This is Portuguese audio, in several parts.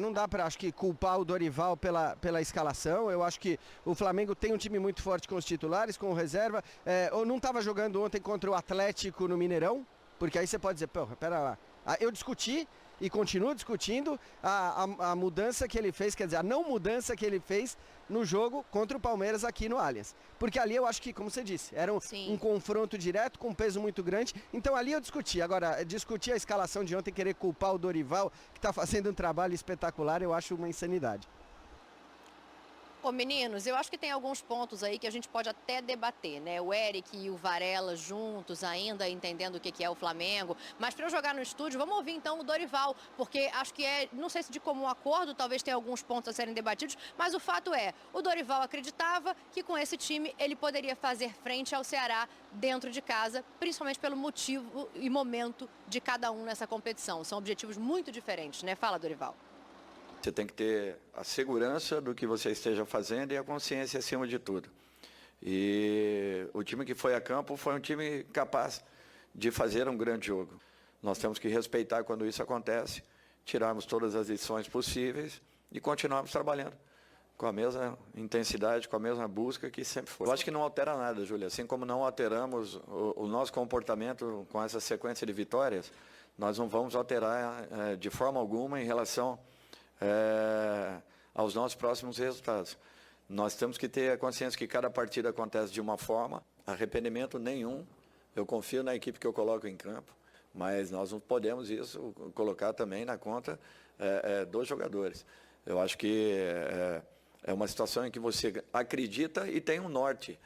Não dá para, acho que, culpar o Dorival pela escalação. Eu acho que o Flamengo tem um time muito forte com os titulares, com o reserva. Eu não estava jogando ontem contra o Atlético no Mineirão, porque aí você pode dizer, pô, pera lá. Eu discuti e continuo discutindo a mudança que ele fez, quer dizer, a não mudança que ele fez no jogo contra o Palmeiras aqui no Allianz. Porque ali eu acho que, como você disse, era um confronto direto com um peso muito grande. Então ali eu discuti. Agora, discutir a escalação de ontem, querer culpar o Dorival, que está fazendo um trabalho espetacular, eu acho uma insanidade. Ô, meninos, eu acho que tem alguns pontos aí que a gente pode até debater, né? O Eric e o Varela juntos ainda, entendendo o que é o Flamengo. Mas para eu jogar no estúdio, vamos ouvir então o Dorival, porque acho que não sei se de comum acordo, talvez tenha alguns pontos a serem debatidos, mas o fato é, o Dorival acreditava que com esse time ele poderia fazer frente ao Ceará dentro de casa, principalmente pelo motivo e momento de cada um nessa competição. São objetivos muito diferentes, né? Fala, Dorival. Você tem que ter a segurança do que você esteja fazendo e a consciência acima de tudo. E o time que foi a campo foi um time capaz de fazer um grande jogo. Nós temos que respeitar quando isso acontece, tirarmos todas as lições possíveis e continuarmos trabalhando com a mesma intensidade, com a mesma busca que sempre foi. Eu acho que não altera nada, Júlia. Assim como não alteramos o nosso comportamento com essa sequência de vitórias, nós não vamos alterar de forma alguma em relação aos nossos próximos resultados. Nós temos que ter a consciência que cada partida acontece de uma forma, arrependimento nenhum. Eu confio na equipe que eu coloco em campo, mas nós não podemos isso colocar também na conta dos jogadores. Eu acho que é uma situação em que você acredita e tem um norte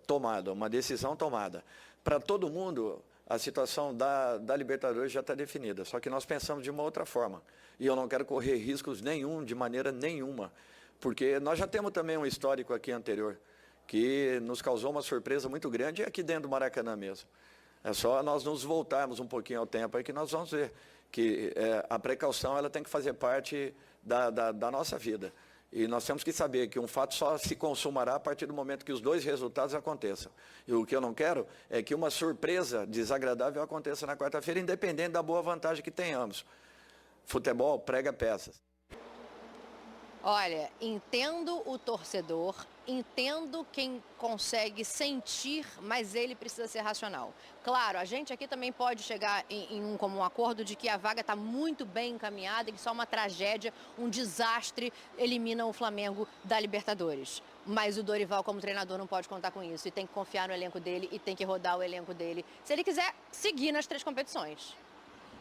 tomado, uma decisão tomada. Para todo mundo, a situação da Libertadores já está definida, só que nós pensamos de uma outra forma. E eu não quero correr riscos nenhum, de maneira nenhuma, porque nós já temos também um histórico aqui anterior, que nos causou uma surpresa muito grande, e aqui dentro do Maracanã mesmo. É só nós nos voltarmos um pouquinho ao tempo aí que nós vamos ver que a precaução ela tem que fazer parte da nossa vida. E nós temos que saber que um fato só se consumará a partir do momento que os dois resultados aconteçam. E o que eu não quero é que uma surpresa desagradável aconteça na quarta-feira, independente da boa vantagem que tenhamos. Futebol prega peças. Olha, entendo o torcedor, entendo quem consegue sentir, mas ele precisa ser racional. Claro, a gente aqui também pode chegar em um comum acordo de que a vaga está muito bem encaminhada e que só uma tragédia, um desastre elimina o Flamengo da Libertadores. Mas o Dorival, como treinador, não pode contar com isso e tem que confiar no elenco dele e tem que rodar o elenco dele, se ele quiser seguir nas 3 competições.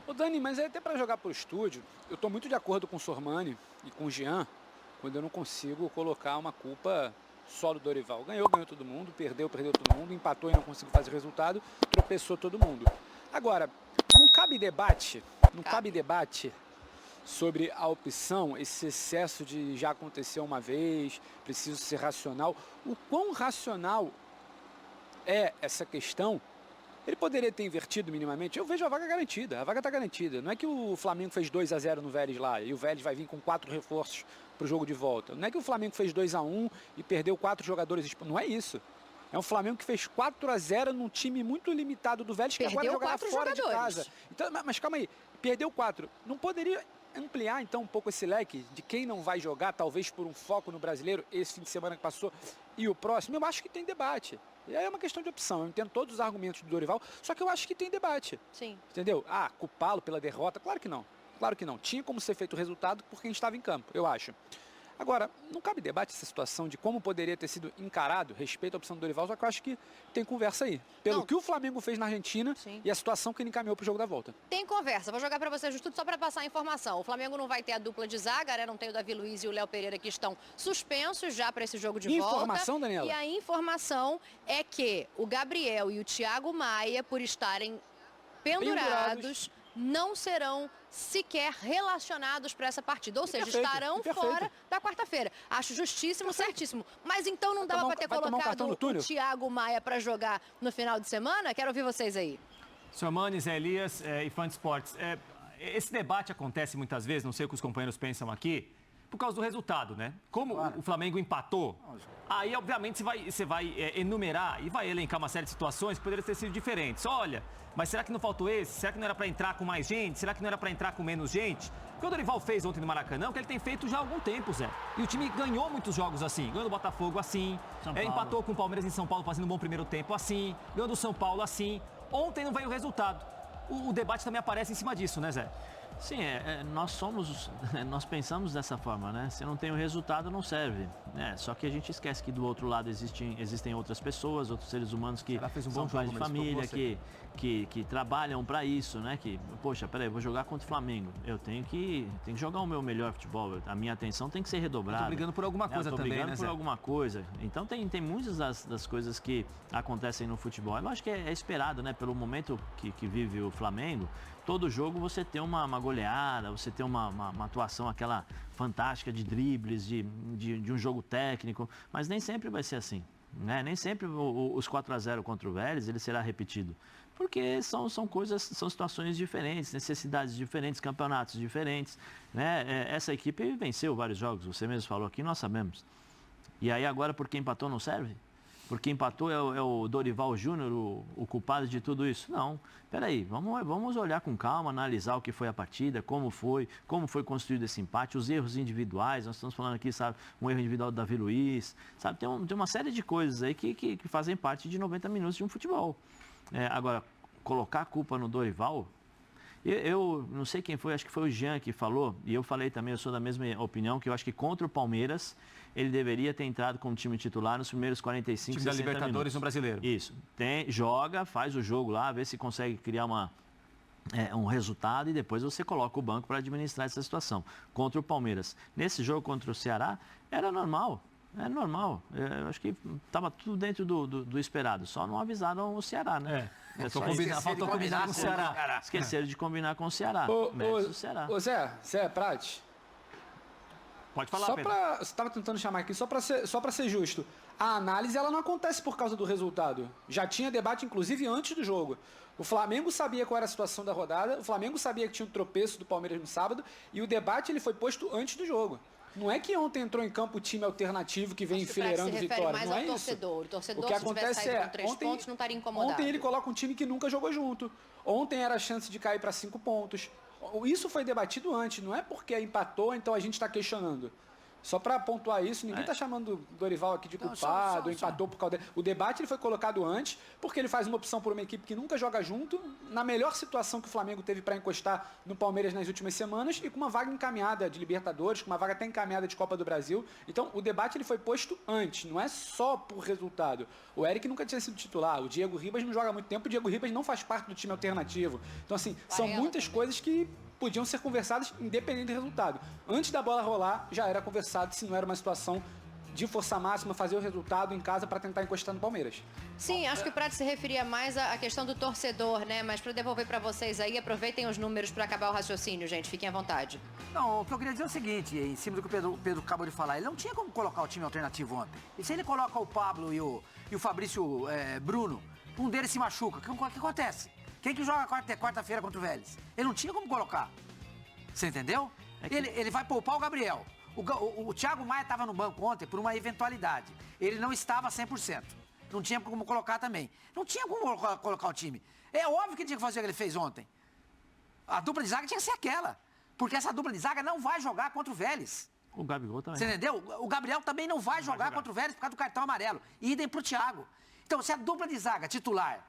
Ô Dani, mas até para jogar pro estúdio, eu estou muito de acordo com o Sormani e com o Jean, quando eu não consigo colocar uma culpa só do Dorival. Ganhou todo mundo, perdeu todo mundo, empatou e não conseguiu fazer resultado, tropeçou todo mundo. Agora, não cabe debate sobre a opção, esse excesso de já aconteceu uma vez, preciso ser racional. O quão racional é essa questão? Ele poderia ter invertido minimamente. Eu vejo a vaga garantida. A vaga está garantida. Não é que o Flamengo fez 2-0 no Vélez lá e o Vélez vai vir com 4 reforços para o jogo de volta. Não é que o Flamengo fez 2-1 e perdeu 4 jogadores. Não é isso. É um Flamengo que fez 4-0 num time muito limitado do Vélez, que agora jogará fora de casa. Então, mas calma aí. Perdeu 4. Não poderia ampliar então um pouco esse leque de quem não vai jogar, talvez por um foco no brasileiro, esse fim de semana que passou e o próximo? Eu acho que tem debate. E aí é uma questão de opção. Eu entendo todos os argumentos do Dorival, só que eu acho que tem debate. Sim. Entendeu? Culpá-lo pela derrota? Claro que não. Claro que não. Tinha como ser feito o resultado por quem estava em campo, eu acho. Agora, não cabe debate essa situação de como poderia ter sido encarado, respeito à opção do Dorival, só que eu acho que tem conversa aí. Pelo que o Flamengo fez na Argentina e a situação que ele encaminhou para o jogo da volta. Tem conversa. Vou jogar para vocês tudo só para passar a informação. O Flamengo não vai ter a dupla de zaga, né? Não tem o Davi Luiz e o Léo Pereira que estão suspensos já para esse jogo de volta. Informação, Daniela? E a informação é que o Gabriel e o Thiago Maia, por estarem pendurados, não serão sequer relacionados para essa partida, ou seja, estarão fora da quarta-feira. Acho justíssimo, certíssimo. Mas então não dava para ter colocado o Thiago Maia para jogar no final de semana? Quero ouvir vocês aí. Sormani, Zé Elias e Fã de Esportes. Esse debate acontece muitas vezes, não sei o que os companheiros pensam aqui, por causa do resultado, né? Como o Flamengo empatou, aí obviamente você vai enumerar e vai elencar uma série de situações que poderiam ter sido diferentes. Olha, mas será que não faltou esse? Será que não era para entrar com mais gente? Será que não era para entrar com menos gente? O que o Dorival fez ontem no Maracanã, é o que ele tem feito já há algum tempo, Zé. E o time ganhou muitos jogos assim. Ganhou do Botafogo assim, empatou com o Palmeiras em São Paulo fazendo um bom primeiro tempo assim, ganhou do São Paulo assim. Ontem não veio o resultado. O debate também aparece em cima disso, né, Zé? Sim, nós pensamos dessa forma, né? Se não tem o resultado, não serve. Né? Só que a gente esquece que do outro lado existem outras pessoas, outros seres humanos que são pais de família, que trabalham para isso, né? Que, poxa, peraí, eu vou jogar contra o Flamengo. Eu tenho que jogar o meu melhor futebol. A minha atenção tem que ser redobrada. Tô brigando por alguma coisa também, brigando né, por Zé? alguma coisa. Então tem muitas das coisas que acontecem no futebol. Eu acho que é esperado, né? Pelo momento que vive o Flamengo. Todo jogo você tem uma goleada, você tem uma atuação aquela fantástica de dribles, de um jogo técnico, mas nem sempre vai ser assim, né? Nem sempre os 4-0 contra o Vélez ele será repetido, porque são situações diferentes, necessidades diferentes, campeonatos diferentes, né? Essa equipe venceu vários jogos, você mesmo falou aqui, nós sabemos. E aí agora porque empatou não serve? Porque empatou é o Dorival Júnior o culpado de tudo isso? Não. Peraí, vamos olhar com calma, analisar o que foi a partida, como foi construído esse empate, os erros individuais. Nós estamos falando aqui, sabe, um erro individual do Davi Luiz. Sabe, tem uma série de coisas aí que fazem parte de 90 minutos de um futebol. Agora, colocar a culpa no Dorival... Eu não sei quem foi, acho que foi o Jean que falou, e eu falei também, eu sou da mesma opinião, que eu acho que contra o Palmeiras, ele deveria ter entrado como time titular nos primeiros 45, 60 minutos. Time da Libertadores no Brasileiro. Isso. Joga, faz o jogo lá, vê se consegue criar um resultado e depois você coloca o banco para administrar essa situação. Contra o Palmeiras. Nesse jogo contra o Ceará, era normal. É normal. Eu acho que estava tudo dentro do esperado. Só não avisaram o Ceará, né? Faltou combinar com o Ceará. Esqueceram de combinar com o Ceará. Ô, Ceará. Ô Zé Prati. Pode falar, Pedro. Você estava tentando chamar aqui, só para ser justo. A análise ela não acontece por causa do resultado. Já tinha debate, inclusive, antes do jogo. O Flamengo sabia qual era a situação da rodada, o Flamengo sabia que tinha um tropeço do Palmeiras no sábado, e o debate ele foi posto antes do jogo. Não é que ontem entrou em campo o time alternativo que vem enfileirando vitórias, não é isso. O torcedor, O que se tivesse acontece saído com 3 pontos, não estaria incomodado. Ontem ele coloca um time que nunca jogou junto. Ontem era a chance de cair para 5 pontos. Isso foi debatido antes, não é porque empatou, então a gente está questionando. Só para pontuar isso, ninguém está chamando o Dorival aqui de culpado, empatou por causa dele. O debate ele foi colocado antes, porque ele faz uma opção por uma equipe que nunca joga junto, na melhor situação que o Flamengo teve para encostar no Palmeiras nas últimas semanas, e com uma vaga encaminhada de Libertadores, com uma vaga até encaminhada de Copa do Brasil. Então, o debate ele foi posto antes, não é só por resultado. O Eric nunca tinha sido titular, o Diego Ribas não joga há muito tempo, o Diego Ribas não faz parte do time alternativo. Então, assim, são muitas coisas que podiam ser conversadas independente do resultado. Antes da bola rolar, já era conversado se não era uma situação de força máxima, fazer o resultado em casa para tentar encostar no Palmeiras. Sim, acho que o Prati se referia mais à questão do torcedor, né? Mas para devolver para vocês aí, aproveitem os números para acabar o raciocínio, gente. Fiquem à vontade. Não, o que eu queria dizer é o seguinte, em cima do que o Pedro acabou de falar, ele não tinha como colocar o time alternativo ontem. E se ele coloca o Pablo e o Fabrício Bruno, um deles se machuca, o que acontece? Quem que joga quarta-feira contra o Vélez? Ele não tinha como colocar. Você entendeu? Ele vai poupar o Gabriel. O Thiago Maia estava no banco ontem por uma eventualidade. Ele não estava 100%. Não tinha como colocar também. Não tinha como colocar o time. É óbvio que ele tinha que fazer o que ele fez ontem. A dupla de zaga tinha que ser aquela. Porque essa dupla de zaga não vai jogar contra o Vélez. O Gabigol também. Você entendeu? O Gabriel também não vai jogar contra o Vélez por causa do cartão amarelo. E idem pro Thiago. Então, se a dupla de zaga titular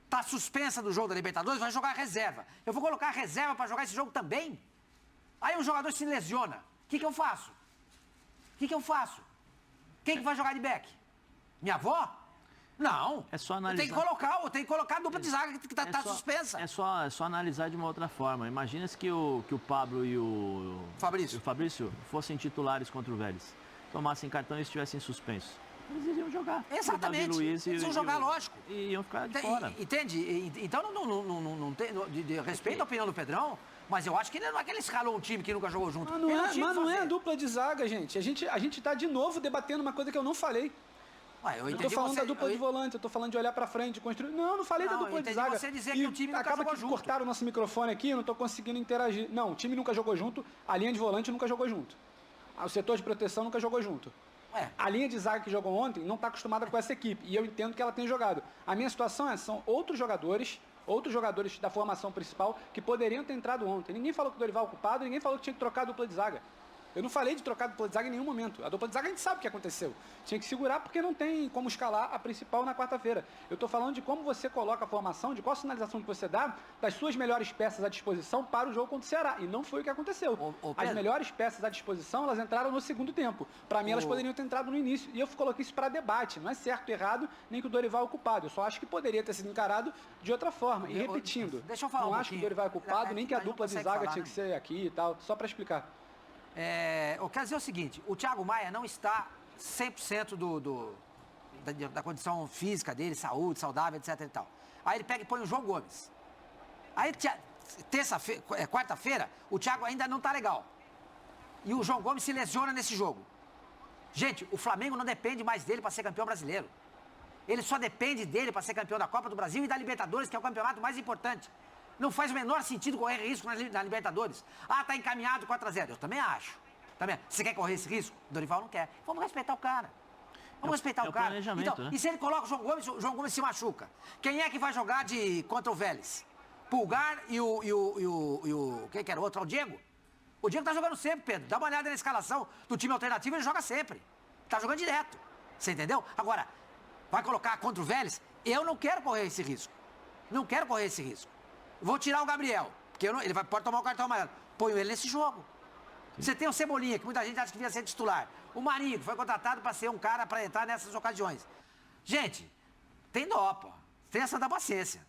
tá suspensa do jogo da Libertadores, vai jogar a reserva. Eu vou colocar a reserva para jogar esse jogo também? Aí um jogador se lesiona. O que eu faço? Quem que vai jogar de back? Minha avó? Não. É só analisar. Eu tenho que colocar a dupla de zaga que tá suspensa. É só analisar de uma outra forma. Imagina se que o Pablo e o Fabrício fossem titulares contra o Vélez. Tomassem cartão e estivessem suspensos. Eles iriam jogar. Exatamente. Luiz eles iam jogar, lógico. E iam ficar de fora. Entende? Então, não tem, de respeito à opinião do Pedrão, mas eu acho que ele não é que ele escalou um time que nunca jogou junto. Mas não é a dupla de zaga, gente. A gente tá de novo debatendo uma coisa que eu não falei. Eu tô falando da dupla de volante, eu tô falando de olhar pra frente, de construir. Não falei da dupla de zaga. Você dizer que o time nunca jogou junto. Cortaram o nosso microfone aqui, eu não tô conseguindo interagir. Não, o time nunca jogou junto, a linha de volante nunca jogou junto. o setor de proteção nunca jogou junto. A linha de zaga que jogou ontem não está acostumada com essa equipe. E eu entendo que ela tem jogado. A minha situação são outros jogadores da formação principal que poderiam ter entrado ontem. Ninguém falou que o Dorival é culpado, ninguém falou que tinha que trocar a dupla de zaga. Eu não falei de trocar a dupla de zaga em nenhum momento. A dupla de zaga a gente sabe o que aconteceu. Tinha que segurar porque não tem como escalar a principal na quarta-feira. Eu estou falando de como você coloca a formação, de qual sinalização que você dá das suas melhores peças à disposição para o jogo contra o Ceará. E não foi o que aconteceu. As melhores peças à disposição, elas entraram no segundo tempo. Para mim, elas poderiam ter entrado no início. E eu coloquei isso para debate. Não é certo, errado, nem que o Dorival é culpado. Eu só acho que poderia ter sido encarado de outra forma. E repetindo, deixa eu falar não acho que o Dorival é culpado, nem que a dupla de zaga tinha que né? ser aqui e tal. Só para explicar. Eu quero dizer o seguinte, o Thiago Maia não está 100% da condição física dele, saúde, saudável, etc e tal. Aí ele pega e põe o João Gomes. Aí, quarta-feira, o Thiago ainda não está legal. E o João Gomes se lesiona nesse jogo. Gente, o Flamengo não depende mais dele para ser campeão brasileiro. Ele só depende dele para ser campeão da Copa do Brasil e da Libertadores, que é o campeonato mais importante. Não faz o menor sentido correr risco na Libertadores. Tá encaminhado 4-0. Eu também acho. Você quer correr esse risco? Dorival não quer. Vamos respeitar o cara. Vamos respeitar o cara. Então, né? E se ele coloca o João Gomes se machuca? Quem é que vai jogar contra o Vélez? Pulgar e quem que era o outro? O Diego? O Diego tá jogando sempre, Pedro. Dá uma olhada na escalação do time alternativo, ele joga sempre. Tá jogando direto. Você entendeu? Agora, vai colocar contra o Vélez? Eu não quero correr esse risco. Não quero correr esse risco. Vou tirar o Gabriel, porque ele pode tomar o cartão amarelo. Ponho ele nesse jogo. Sim. Você tem o Cebolinha, que muita gente acha que devia ser titular. O Marinho, que foi contratado para ser um cara para entrar nessas ocasiões. Gente, tem dó, pô. Tem essa da paciência.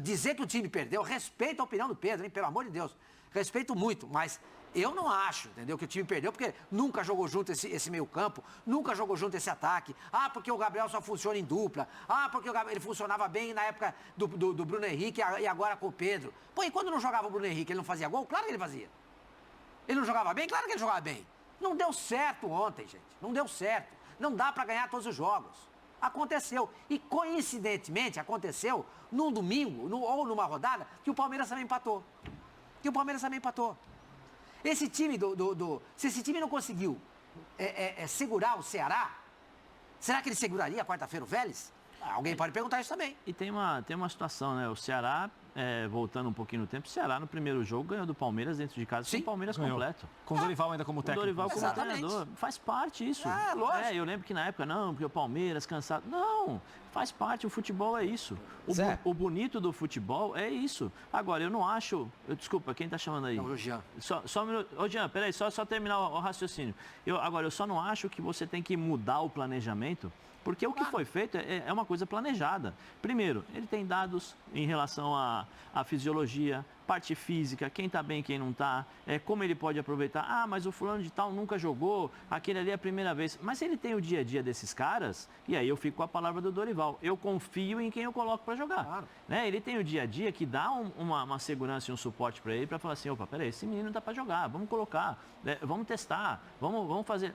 Dizer que o time perdeu, respeito a opinião do Pedro, hein? Pelo amor de Deus. Respeito muito, mas eu não acho, entendeu, que o time perdeu, porque nunca jogou junto esse meio campo, nunca jogou junto esse ataque. Porque o Gabriel só funciona em dupla. Porque ele funcionava bem na época do Bruno Henrique e agora com o Pedro. Pô, e quando não jogava o Bruno Henrique, ele não fazia gol? Claro que ele fazia. Ele não jogava bem? Claro que ele jogava bem. Não deu certo ontem, gente. Não deu certo. Não dá pra ganhar todos os jogos. Aconteceu. E coincidentemente aconteceu num domingo, ou numa rodada, que o Palmeiras também empatou. Esse time se esse time não conseguiu segurar o Ceará, será que ele seguraria quarta-feira o Vélez? Alguém pode perguntar isso também. E tem uma situação, né? O Ceará, voltando um pouquinho no tempo, o Ceará no primeiro jogo ganhou do Palmeiras dentro de casa, com o Palmeiras completo. Com o Dorival ainda como técnico. O Dorival como treinador. Faz parte isso. Lógico. Eu lembro que na época, não, porque o Palmeiras cansado. Não, faz parte, o futebol é isso. O bonito do futebol é isso. Agora, eu não acho... Desculpa, quem tá chamando aí? Não, o Jean. Só um minuto. Ô, Jean, peraí, só terminar o raciocínio. Agora, eu só não acho que você tem que mudar o planejamento, porque o que foi feito é uma coisa planejada. Primeiro, ele tem dados em relação à fisiologia, parte física, quem está bem, quem não está, como ele pode aproveitar. Mas o fulano de tal nunca jogou, aquele ali é a primeira vez. Mas ele tem o dia a dia desses caras, e aí eu fico com a palavra do Dorival. Eu confio em quem eu coloco para jogar. Claro. Ele tem o dia a dia que dá uma segurança e um suporte para ele, para falar assim, opa, peraí, esse menino dá para jogar, vamos colocar, vamos testar, vamos fazer...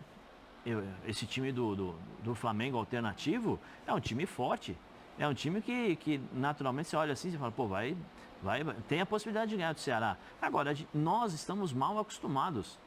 Esse time do Flamengo alternativo é um time forte. É um time que naturalmente você olha assim e fala, pô, tem a possibilidade de ganhar do Ceará. Agora, nós estamos mal acostumados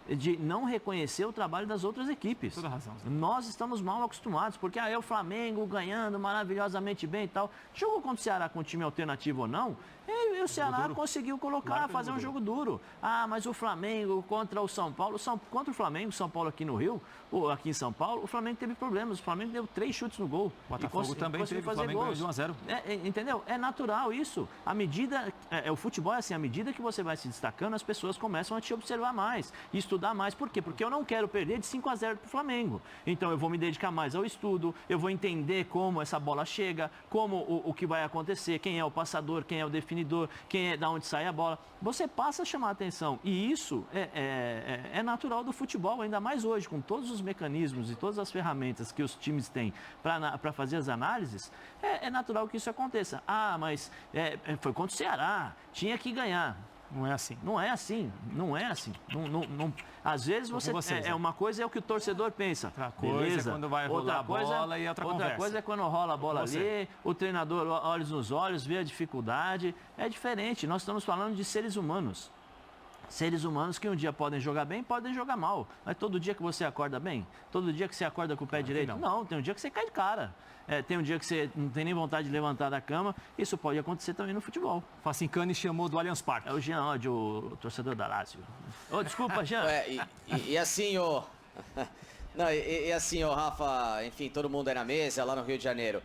de não reconhecer o trabalho das outras equipes. Toda razão. Nós estamos mal acostumados, porque é o Flamengo ganhando maravilhosamente bem e tal. Jogou contra o Ceará com um time alternativo ou não, e o Ceará conseguiu colocar, fazer um jogo duro. Mas o Flamengo contra o São Paulo, contra o Flamengo, São Paulo aqui no Rio, ou aqui em São Paulo, o Flamengo teve problemas. O Flamengo deu 3 chutes no gol. O Botafogo também teve, fazer o Flamengo gols. ganhou de 1-0. Entendeu? É natural isso. À medida, o futebol é assim, à medida que você vai se destacando, as pessoas começam a te observar mais e estudar mais. Por quê? Porque eu não quero perder de 5-0 para o Flamengo. Então eu vou me dedicar mais ao estudo, eu vou entender como essa bola chega, como o que vai acontecer, quem é o passador, quem é o definidor, quem é da onde sai a bola. Você passa a chamar a atenção. E isso é natural do futebol, ainda mais hoje, com todos os mecanismos e todas as ferramentas que os times têm para fazer as análises, é natural que isso aconteça. Mas foi contra o Ceará, tinha que ganhar. Não é assim. Não é assim. Não, às vezes uma coisa é o que o torcedor pensa. Outra coisa beleza. É quando vai rolar a bola e outra conversa. Coisa é quando rola a bola ali, o treinador olhos nos olhos, vê a dificuldade. É diferente. Nós estamos falando de seres humanos. seres humanos que um dia podem jogar bem, podem jogar mal. Mas todo dia que você acorda bem? Todo dia que você acorda com o pé direito? Não, tem um dia que você cai de cara. Tem um dia que você não tem nem vontade de levantar da cama. Isso pode acontecer também no futebol. Facincani chamou do Allianz Parque. É o Jean Oddi, o torcedor da Lazio. Desculpa, Jean. E assim, Não, e assim, Rafa, enfim, todo mundo aí na mesa, lá no Rio de Janeiro.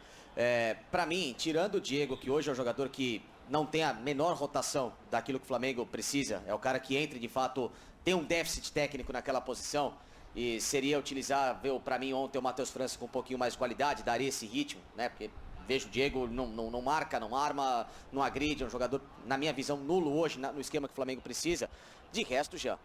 Pra mim, tirando o Diego, que hoje é um jogador que não tem a menor rotação daquilo que o Flamengo precisa, é o cara que entra e de fato tem um déficit técnico naquela posição, e seria utilizável para mim ontem o Matheus França com um pouquinho mais de qualidade, daria esse ritmo, né? Porque vejo o Diego não marca, não arma, não agride, é um jogador, na minha visão, nulo hoje no esquema que o Flamengo precisa. De resto, já,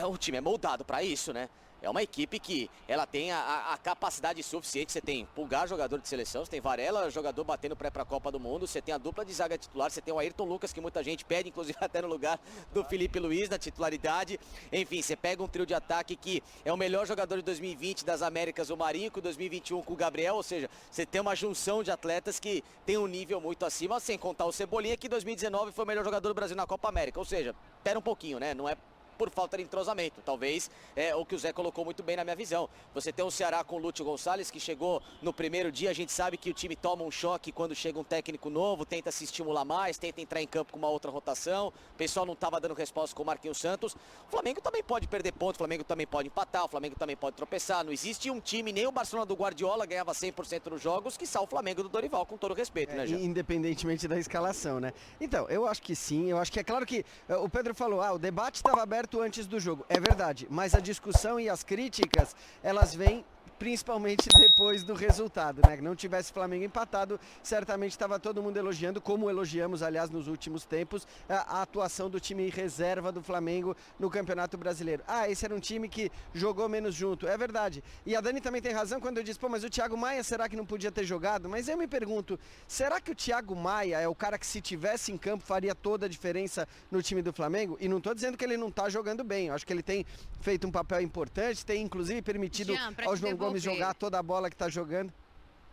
o time é moldado para isso, né? É uma equipe que ela tem a capacidade suficiente. Você tem Pulgar, jogador de seleção, você tem Varela, jogador batendo pré para a Copa do Mundo, você tem a dupla de zaga titular, você tem o Ayrton Lucas, que muita gente pede, inclusive até no lugar do Felipe Luiz, na titularidade. Enfim, você pega um trio de ataque que é o melhor jogador de 2020 das Américas, o Marinho, com 2021 com o Gabriel, ou seja, você tem uma junção de atletas que tem um nível muito acima, sem contar o Cebolinha, que em 2019 foi o melhor jogador do Brasil na Copa América. Ou seja, pera um pouquinho, né? Não é por falta de entrosamento, talvez é o que o Zé colocou muito bem na minha visão. Você tem o Ceará com o Lúcio Gonçalves, que chegou no primeiro dia, a gente sabe que o time toma um choque quando chega um técnico novo, tenta se estimular mais, tenta entrar em campo com uma outra rotação, o pessoal não estava dando resposta com o Marquinhos Santos. O Flamengo também pode perder pontos, o Flamengo também pode empatar, o Flamengo também pode tropeçar, não existe um time, nem o Barcelona do Guardiola ganhava 100% nos jogos, que o Flamengo do Dorival, com todo respeito, né, Jean? Independentemente da escalação, né? Então, eu acho que sim, eu acho que é claro que o Pedro falou, o debate estava aberto antes do jogo. É verdade, mas a discussão e as críticas, elas vêm principalmente depois do resultado, né? Não tivesse Flamengo empatado, certamente estava todo mundo elogiando, como elogiamos, aliás, nos últimos tempos, a atuação do time reserva do Flamengo no Campeonato Brasileiro. Esse era um time que jogou menos junto, é verdade. E a Dani também tem razão quando eu disse, mas o Thiago Maia, será que não podia ter jogado? Mas eu me pergunto, será que o Thiago Maia é o cara que, se tivesse em campo, faria toda a diferença no time do Flamengo? E não estou dizendo que ele não está jogando bem, eu acho que ele tem feito um papel importante, tem inclusive permitido ao João Gomes jogar toda a bola que está jogando.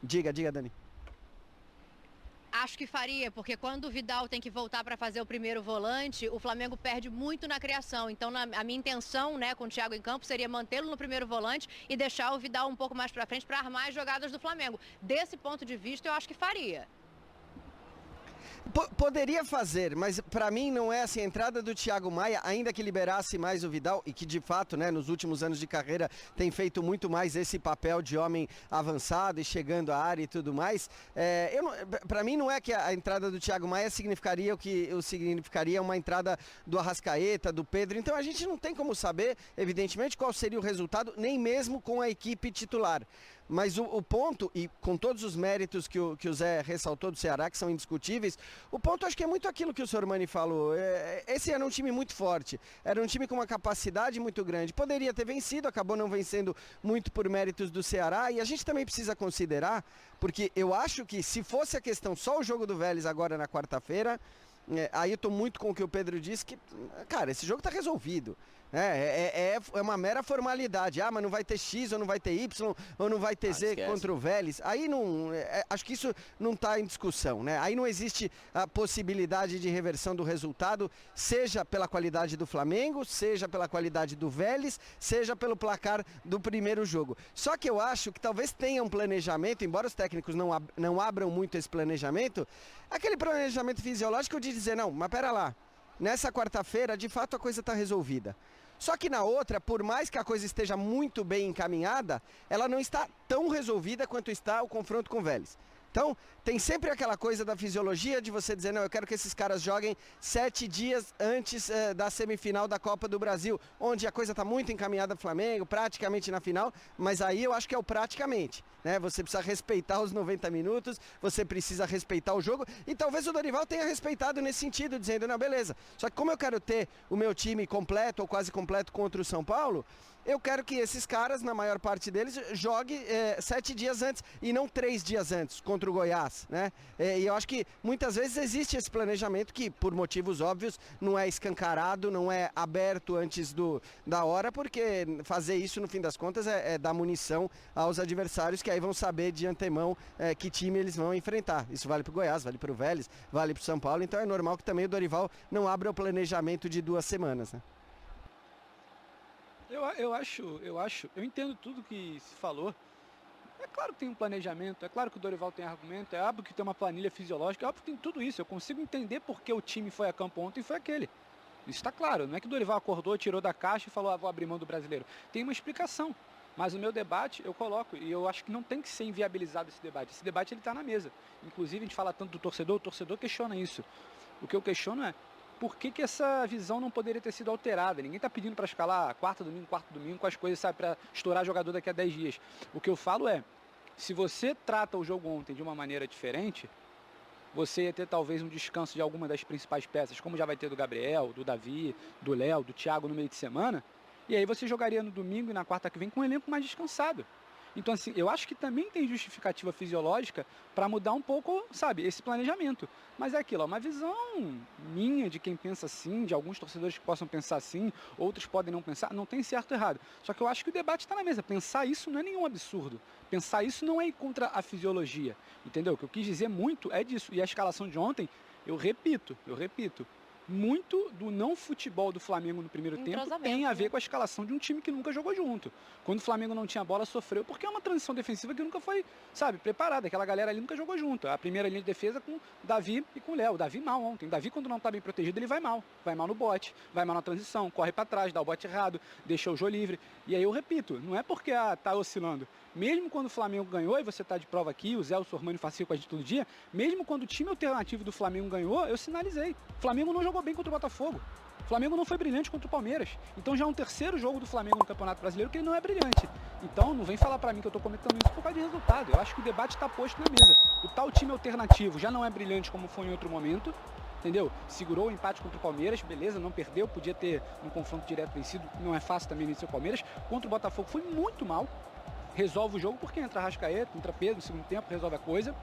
Diga, Dani. Acho que faria, porque quando o Vidal tem que voltar para fazer o primeiro volante, o Flamengo perde muito na criação. Então, a minha intenção, né, com o Thiago em campo, seria mantê-lo no primeiro volante e deixar o Vidal um pouco mais para frente para armar as jogadas do Flamengo. Desse ponto de vista, eu acho que faria. Poderia fazer, mas para mim não é assim, a entrada do Thiago Maia, ainda que liberasse mais o Vidal, e que de fato, né, nos últimos anos de carreira tem feito muito mais esse papel de homem avançado e chegando à área e tudo mais, para mim não é que a entrada do Thiago Maia significaria o que significaria uma entrada do Arrascaeta, do Pedro, então a gente não tem como saber, evidentemente, qual seria o resultado, nem mesmo com a equipe titular. Mas o ponto, e com todos os méritos que o Zé ressaltou do Ceará, que são indiscutíveis, o ponto acho que é muito aquilo que o Sormani falou. Esse era um time muito forte, era um time com uma capacidade muito grande. Poderia ter vencido, acabou não vencendo muito por méritos do Ceará. E a gente também precisa considerar, porque eu acho que se fosse a questão só o jogo do Vélez agora na quarta-feira, aí eu estou muito com o que o Pedro disse, que, cara, esse jogo está resolvido. É uma mera formalidade. Mas não vai ter X, ou não vai ter Y, ou não vai ter Z esquece. contra o Vélez. Aí não. Acho que isso não está em discussão, né? Aí não existe a possibilidade de reversão do resultado, seja pela qualidade do Flamengo, seja pela qualidade do Vélez, seja pelo placar do primeiro jogo. Só que eu acho que talvez tenha um planejamento, embora os técnicos não abram muito esse planejamento, aquele planejamento fisiológico de dizer, não, mas pera lá, nessa quarta-feira, de fato, a coisa está resolvida. Só que na outra, por mais que a coisa esteja muito bem encaminhada, ela não está tão resolvida quanto está o confronto com o Vélez. Então, tem sempre aquela coisa da fisiologia de você dizer, não, eu quero que esses caras joguem 7 dias antes da semifinal da Copa do Brasil, onde a coisa está muito encaminhada pro Flamengo, praticamente na final, mas aí eu acho que é o praticamente, né? Você precisa respeitar os 90 minutos, você precisa respeitar o jogo, e talvez o Dorival tenha respeitado nesse sentido, dizendo, não, beleza, só que como eu quero ter o meu time completo ou quase completo contra o São Paulo, eu quero que esses caras, na maior parte deles, jogue 7 dias antes e não 3 dias antes contra o Goiás, né? E eu acho que muitas vezes existe esse planejamento que, por motivos óbvios, não é escancarado, não é aberto antes da hora, porque fazer isso, no fim das contas, é dar munição aos adversários, que aí vão saber de antemão que time eles vão enfrentar. Isso vale para o Goiás, vale para o Vélez, vale para o São Paulo, então é normal que também o Dorival não abra o planejamento de 2 semanas, né? Eu entendo tudo que se falou. É claro que tem um planejamento, é claro que o Dorival tem argumento, é óbvio que tem uma planilha fisiológica, é óbvio que tem tudo isso. Eu consigo entender por que o time foi a campo ontem e foi aquele. Isso está claro, não é que o Dorival acordou, tirou da caixa e falou, vou abrir mão do brasileiro. Tem uma explicação, mas o meu debate eu coloco, e eu acho que não tem que ser inviabilizado esse debate. Esse debate ele está na mesa. Inclusive a gente fala tanto do torcedor, o torcedor questiona isso. O que eu questiono é, por que essa visão não poderia ter sido alterada? Ninguém está pedindo para escalar quarto domingo, com as coisas, sabe, para estourar jogador daqui a 10 dias. O que eu falo é, se você trata o jogo ontem de uma maneira diferente, você ia ter talvez um descanso de alguma das principais peças, como já vai ter do Gabriel, do Davi, do Léo, do Thiago no meio de semana, e aí você jogaria no domingo e na quarta que vem com um elenco mais descansado. Então, assim, eu acho que também tem justificativa fisiológica para mudar um pouco, sabe, esse planejamento. Mas é aquilo, é uma visão minha de quem pensa assim, de alguns torcedores que possam pensar assim, outros podem não pensar, não tem certo ou errado. Só que eu acho que o debate está na mesa. Pensar isso não é nenhum absurdo. Pensar isso não é ir contra a fisiologia, entendeu? O que eu quis dizer muito é disso. E a escalação de ontem, eu repito, muito do não futebol do Flamengo no primeiro tempo tem a ver com a escalação de um time que nunca jogou junto. Quando o Flamengo não tinha bola, sofreu, porque é uma transição defensiva que nunca foi, sabe, preparada. Aquela galera ali nunca jogou junto. A primeira linha de defesa com Davi e com Léo. O Davi mal ontem. O Davi, quando não está bem protegido, ele vai mal. Vai mal no bote, vai mal na transição, corre para trás, dá o bote errado, deixa o jogo livre. E aí eu repito, não é porque tá oscilando. Mesmo quando o Flamengo ganhou, e você está de prova aqui, o Zé, o Sormani fazia com a gente todo dia, mesmo quando o time alternativo do Flamengo ganhou, eu sinalizei. O Flamengo não jogou bem contra o Botafogo. O Flamengo não foi brilhante contra o Palmeiras. Então já é um terceiro jogo do Flamengo no Campeonato Brasileiro que ele não é brilhante. Então não vem falar para mim que eu estou comentando isso por causa de resultado. Eu acho que o debate está posto na mesa. O tal time alternativo já não é brilhante como foi em outro momento. Entendeu? Segurou o empate contra o Palmeiras, beleza, não perdeu, podia ter um confronto direto vencido, não é fácil também vencer o Palmeiras. Contra o Botafogo foi muito mal. Resolve o jogo porque entra Arrascaeta, entra Pedro no segundo tempo, resolve a coisa.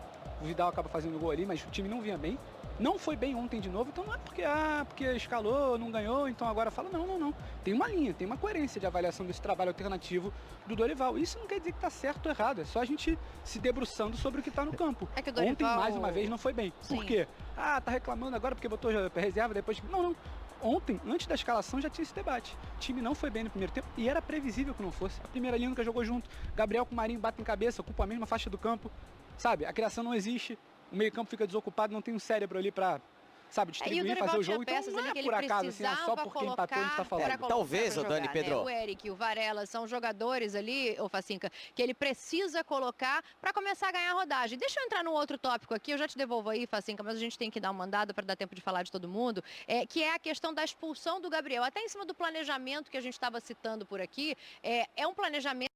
O Vidal acaba fazendo o gol ali, mas o time não vinha bem. Não foi bem ontem de novo, então não é porque escalou, não ganhou, então agora fala, não. Tem uma linha, tem uma coerência de avaliação desse trabalho alternativo do Dorival. Isso não quer dizer que está certo ou errado, é só a gente se debruçando sobre o que está no campo. É que o Dorival... Ontem, mais uma vez, não foi bem. Sim. Por quê? Tá reclamando agora porque botou reserva depois... Não. Ontem, antes da escalação, já tinha esse debate. O time não foi bem no primeiro tempo e era previsível que não fosse. A primeira linha nunca jogou junto. Gabriel com o Marinho batem cabeça, ocupam a mesma faixa do campo. Sabe, a criação não existe. O meio campo fica desocupado, não tem um cérebro ali pra, sabe, distribuir, fazer o jogo. Então não é por acaso, assim, só porque empatou a gente tá falando. Talvez, o Dani, Pedro. Né? O Eric, o Varela, são jogadores ali, ô Facinca, que ele precisa colocar para começar a ganhar rodagem. Deixa eu entrar num outro tópico aqui, eu já te devolvo aí, Facinca, mas a gente tem que dar uma andada para dar tempo de falar de todo mundo, que é a questão da expulsão do Gabriel. Até em cima do planejamento que a gente estava citando por aqui, é um planejamento